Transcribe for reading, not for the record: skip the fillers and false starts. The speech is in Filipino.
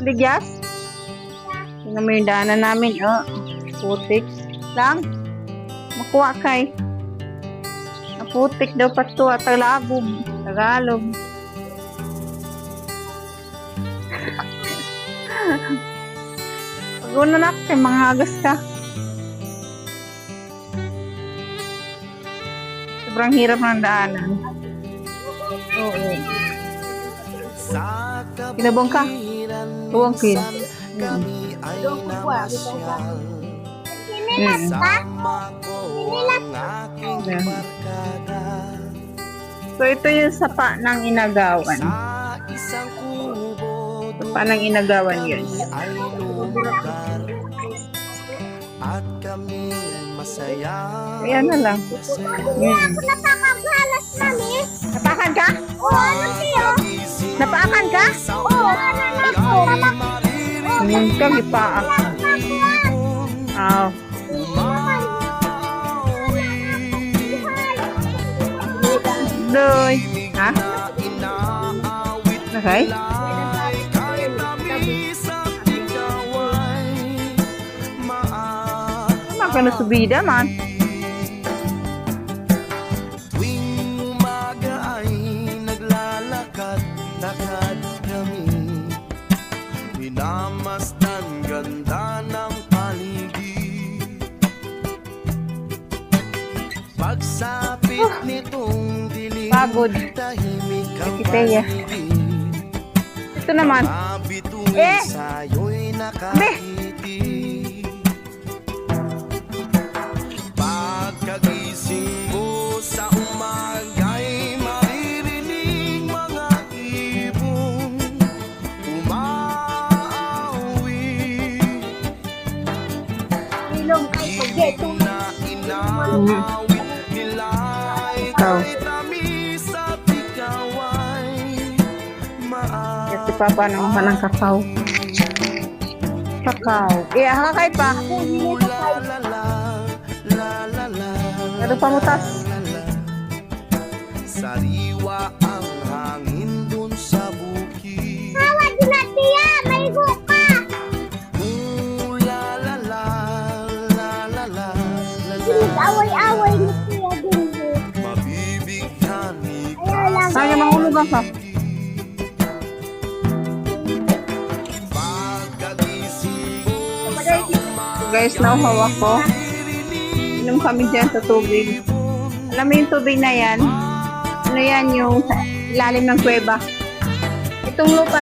Ligyas? Tingnan mo yung daanan namin. Oh, putik lang. Makuha kay. Naputik daw pa ito at Tagalog. Tagalog. Pag-una na kay mga hagas ka. Sobrang hirap ng daanan. Oo. Kinabong ka? Buwang kin. So, ito yung sapa ng Inagawan. Sapa ng Inagawan yun. At kami masaya. Ayan na lang. Napakagalas, mami. Napakan ka? Oo, ano siyo? Napakan ka? Oo, ano po? Kang ipaak. Ah. Doy. Ha? Okay. Maka na subida man. Tuwing umaga ay naglalakad-lakad kami. Minamasdan ganda ng paligid. Pagsapit nitong dilim, Pagod. tahimik ang Si Teya. paligid. Ito naman. Mabituin sa'yo'y nakakiti. Pagkagising mo sa umaga'y maririnig mga ibon umaawi. Ilong ay paggeto. Na inaawit nila ay kahit tamis at ikaw ay Kasi papa naman ka ng kakao. Kakao. Hakakay pa. Ano pa mutas? Sariwa ang hangin dun sa bukid. Tawad na tiya, may buka. Away-away ni tiya din. Mabibigyan Ayaw lang. Kaya mahulugan ka. pagkagising mo sa Guys, nauhawa ko. Inom kami dyan sa tubig. Alam mo yung tubig na yan? Ano yan yung ilalim ng kuweba? Itong lupa